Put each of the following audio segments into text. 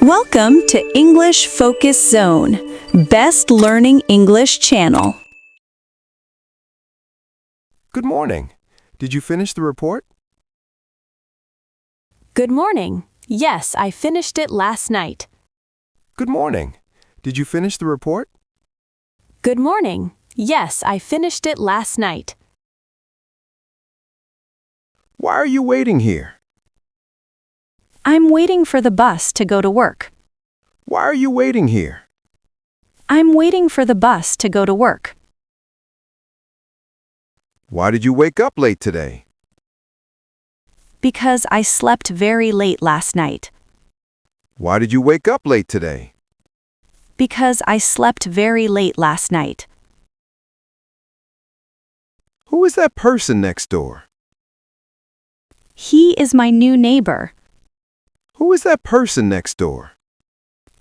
Welcome to English Focus Zone, Best Learning English Channel. Good morning. Did you finish the report? Good morning. Yes, I finished it last night. Good morning. Did you finish the report? Good morning. Yes, I finished it last night. Why are you waiting here? I'm waiting for the bus to go to work. Why are you waiting here? I'm waiting for the bus to go to work. Why did you wake up late today? Because I slept very late last night. Why did you wake up late today? Because I slept very late last night. Who is that person next door? He is my new neighbor. Who is that person next door?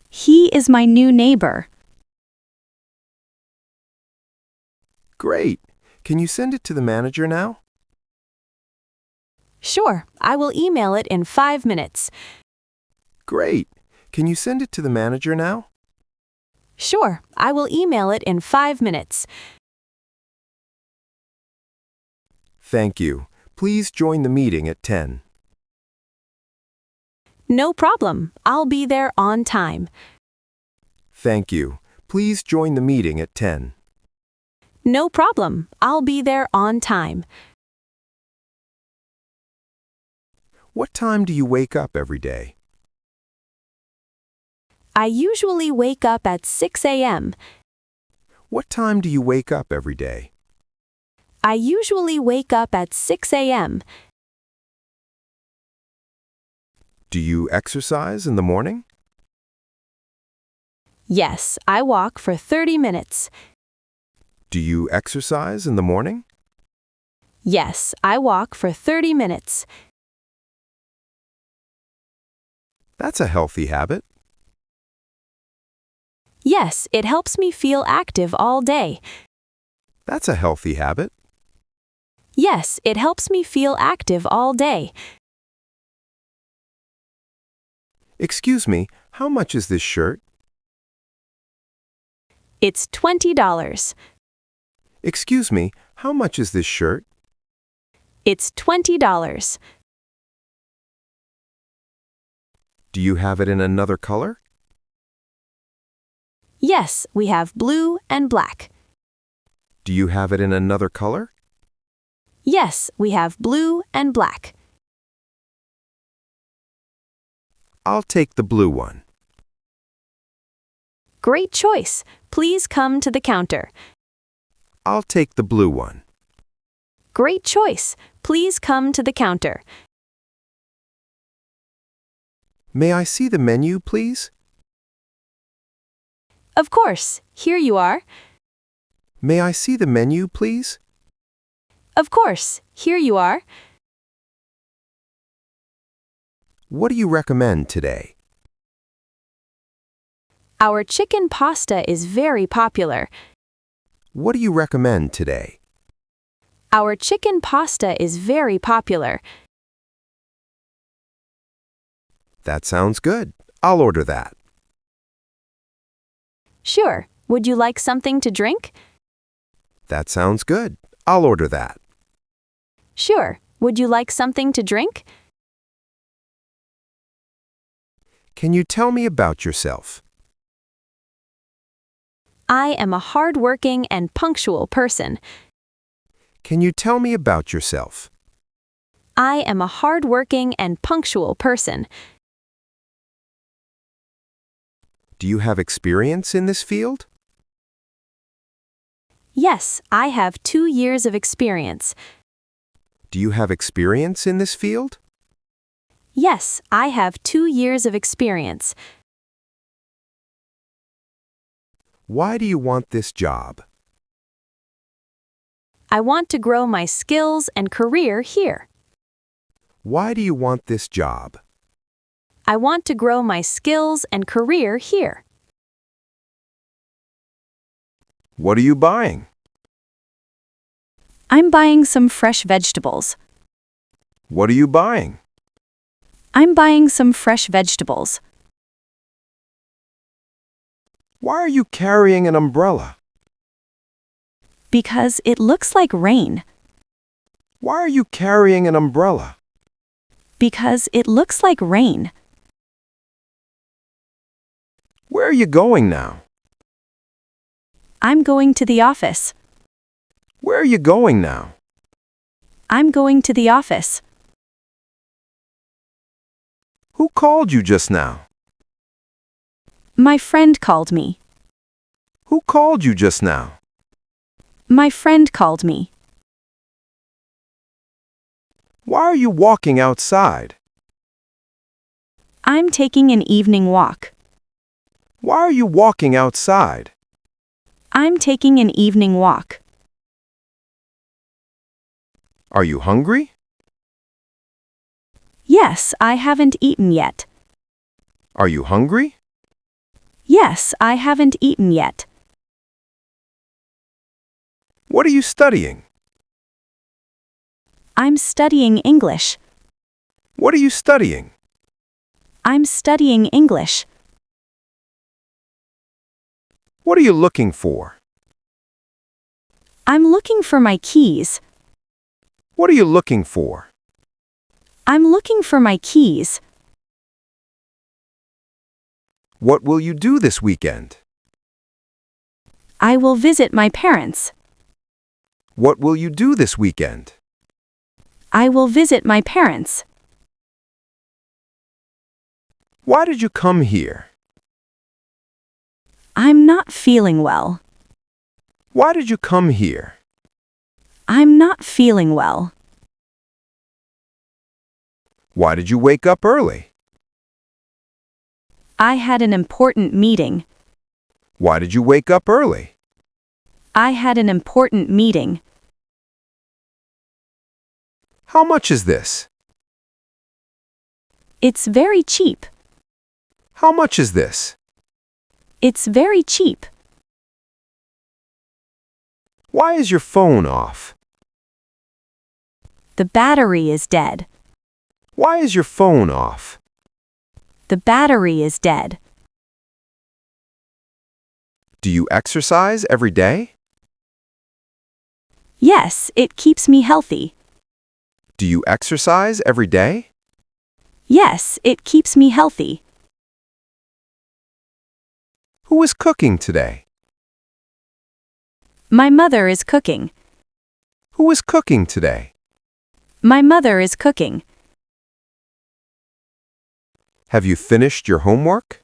He is my new neighbor. Great. Can you send it to the manager now? Sure, I will email it in 5 minutes. Great. Can you send it to the manager now? Sure, I will email it in 5 minutes. Thank you. Please join the meeting at 10. No problem. I'll be there on time. Thank you. Please join the meeting at 10. No problem. I'll be there on time. What time do you wake up every day? I usually wake up at 6 a.m. What time do you wake up every day? I usually wake up at 6 a.m. Do you exercise in the morning? Yes, I walk for 30 minutes. Do you exercise in the morning? Yes, I walk for 30 minutes. That's a healthy habit. Yes, it helps me feel active all day. That's a healthy habit. Yes, it helps me feel active all day. Excuse me, how much is this shirt? It's $20. Excuse me, how much is this shirt? It's $20. Do you have it in another color? Yes, we have blue and black. Do you have it in another color? Yes, we have blue and black. I'll take the blue one. Great choice. Please come to the counter. I'll take the blue one. Great choice. Please come to the counter. May I see the menu, please? Of course. Here you are. May I see the menu, please? Of course. Here you are. What do you recommend today? Our chicken pasta is very popular. What do you recommend today? Our chicken pasta is very popular. That sounds good. I'll order that. Sure. Would you like something to drink? That sounds good. I'll order that. Sure. Would you like something to drink? Can you tell me about yourself? I am a hardworking and punctual person. Can you tell me about yourself? I am a hardworking and punctual person. Do you have experience in this field? Yes, I have 2 years of experience. Do you have experience in this field? Yes, I have 2 years of experience. Why do you want this job? I want to grow my skills and career here. Why do you want this job? I want to grow my skills and career here. What are you buying? I'm buying some fresh vegetables. What are you buying? I'm buying some fresh vegetables. Why are you carrying an umbrella? Because it looks like rain. Why are you carrying an umbrella? Because it looks like rain. Where are you going now? I'm going to the office. Where are you going now? I'm going to the office. Who called you just now? My friend called me. Who called you just now? My friend called me. Why are you walking outside? I'm taking an evening walk. Why are you walking outside? I'm taking an evening walk. Are you hungry? Yes, I haven't eaten yet. Are you hungry? Yes, I haven't eaten yet. What are you studying? I'm studying English. What are you studying? I'm studying English. What are you looking for? I'm looking for my keys. What are you looking for? I'm looking for my keys. What will you do this weekend? I will visit my parents. What will you do this weekend? I will visit my parents. Why did you come here? I'm not feeling well. Why did you come here? I'm not feeling well. Why did you wake up early? I had an important meeting. Why did you wake up early? I had an important meeting. How much is this? It's very cheap. How much is this? It's very cheap. Why is your phone off? The battery is dead. Why is your phone off? The battery is dead. Do you exercise every day? Yes, it keeps me healthy. Do you exercise every day? Yes, it keeps me healthy. Who is cooking today? My mother is cooking. Who is cooking today? My mother is cooking. Have you finished your homework?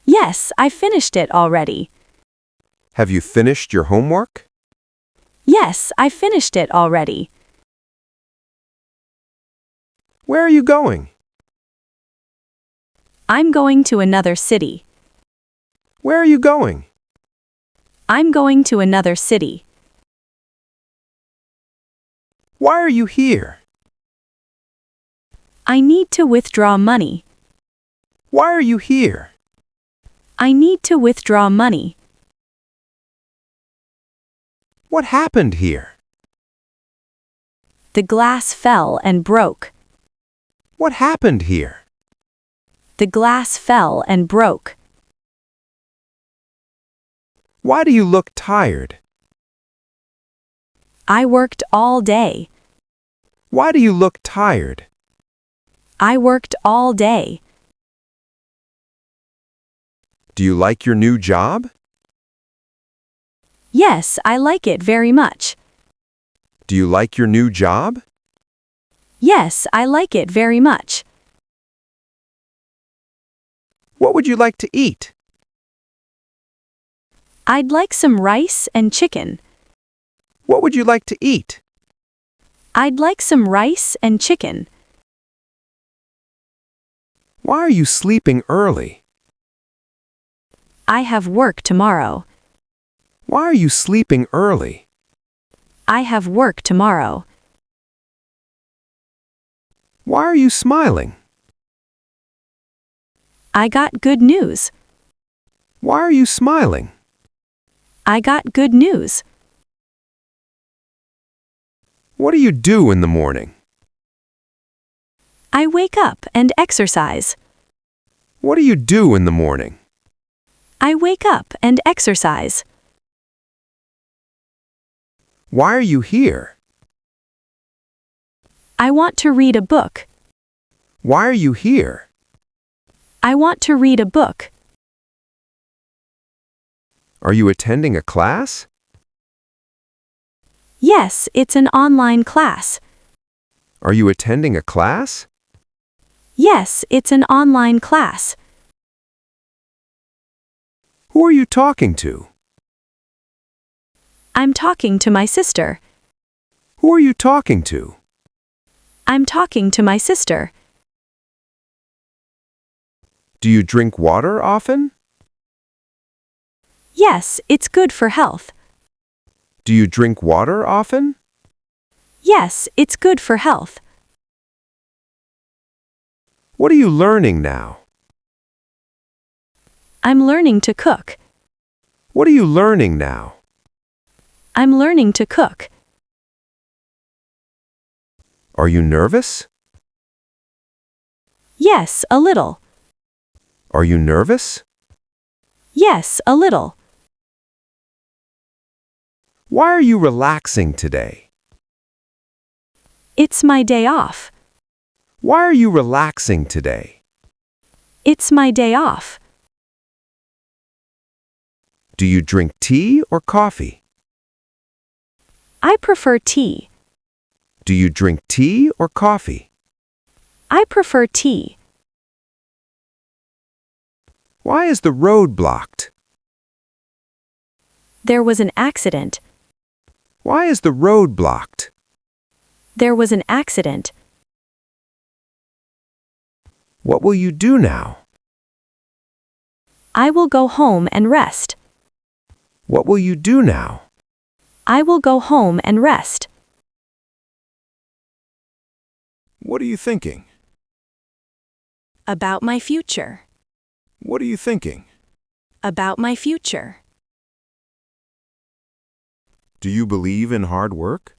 Yes, I finished it already. Have you finished your homework? Yes, I finished it already. Where are you going? I'm going to another city. Where are you going? I'm going to another city. Why are you here? I need to withdraw money. Why are you here? I need to withdraw money. What happened here? The glass fell and broke. What happened here? The glass fell and broke. Why do you look tired? I worked all day. Why do you look tired? I worked all day. Do you like your new job? Yes, I like it very much. Do you like your new job? Yes, I like it very much. What would you like to eat? I'd like some rice and chicken. What would you like to eat? I'd like some rice and chicken. Why are you sleeping early? I have work tomorrow. Why are you sleeping early? I have work tomorrow. Why are you smiling? I got good news. Why are you smiling? I got good news. What do you do in the morning? I wake up and exercise. What do you do in the morning? I wake up and exercise. Why are you here? I want to read a book. Why are you here? I want to read a book. Are you attending a class? Yes, it's an online class. Are you attending a class? Yes, it's an online class. Who are you talking to? I'm talking to my sister. Who are you talking to? I'm talking to my sister. Do you drink water often? Yes, it's good for health. Do you drink water often? Yes, it's good for health. What are you learning now? I'm learning to cook. What are you learning now? I'm learning to cook. Are you nervous? Yes, a little. Are you nervous? Yes, a little. Why are you relaxing today? It's my day off. Why are you relaxing today? It's my day off. Do you drink tea or coffee? I prefer tea. Do you drink tea or coffee? I prefer tea. Why is the road blocked? There was an accident. Why is the road blocked? There was an accident. What will you do now? I will go home and rest. What will you do now? I will go home and rest. What are you thinking? About my future. What are you thinking? About my future. Do you believe in hard work?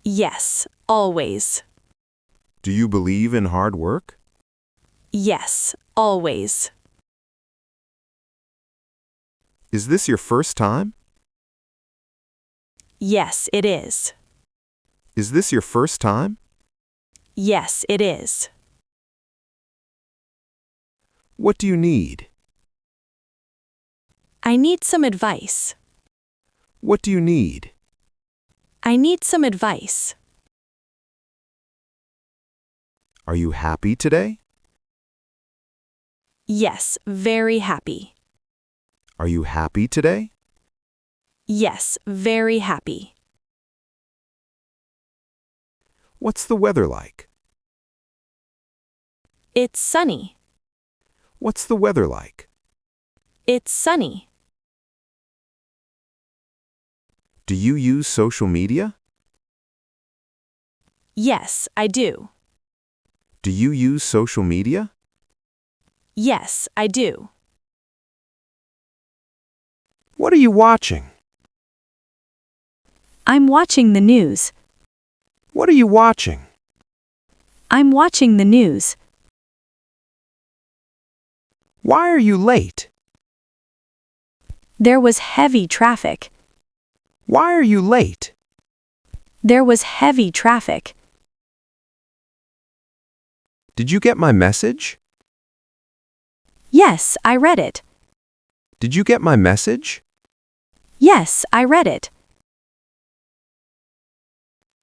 Yes, always. Do you believe in hard work? Yes, always. Is this your first time? Yes, it is. Is this your first time? Yes, it is. What do you need? I need some advice. What do you need? I need some advice. Are you happy today? Yes, very happy. Are you happy today? Yes, very happy. What's the weather like? It's sunny. What's the weather like? It's sunny. Do you use social media? Yes, I do. Do you use social media? Yes, I do. What are you watching? I'm watching the news. What are you watching? I'm watching the news. Why are you late? There was heavy traffic. Why are you late? There was heavy traffic. Did you get my message? Yes, I read it. Did you get my message? Yes, I read it.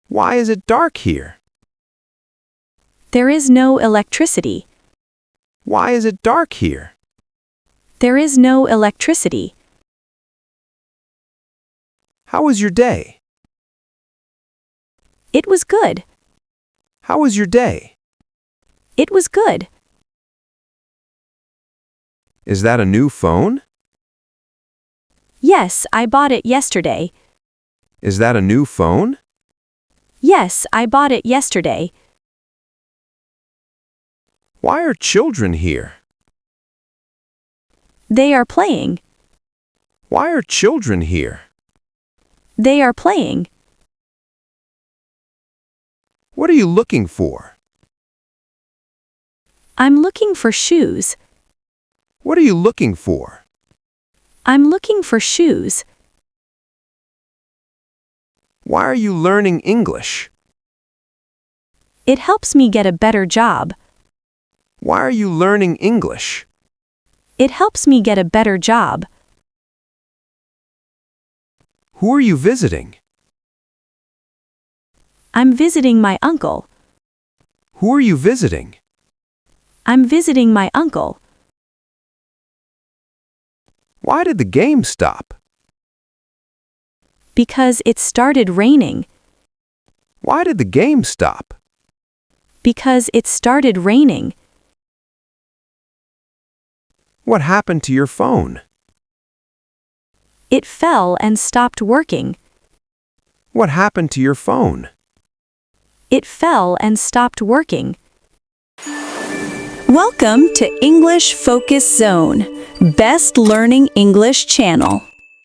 Why is it dark here? There is no electricity. Why is it dark here? There is no electricity. How was your day? It was good. How was your day? It was good. Is that a new phone? Yes, I bought it yesterday. Is that a new phone? Yes, I bought it yesterday. Why are children here? They are playing. Why are children here? They are playing. What are you looking for? I'm looking for shoes. What are you looking for? I'm looking for shoes. Why are you learning English? It helps me get a better job. Why are you learning English? It helps me get a better job. Who are you visiting? I'm visiting my uncle. Who are you visiting? I'm visiting my uncle. Why did the game stop? Because it started raining. Why did the game stop? Because it started raining. What happened to your phone? It fell and stopped working. What happened to your phone? It fell and stopped working. Welcome to English Focus Zone, Best Learning English Channel.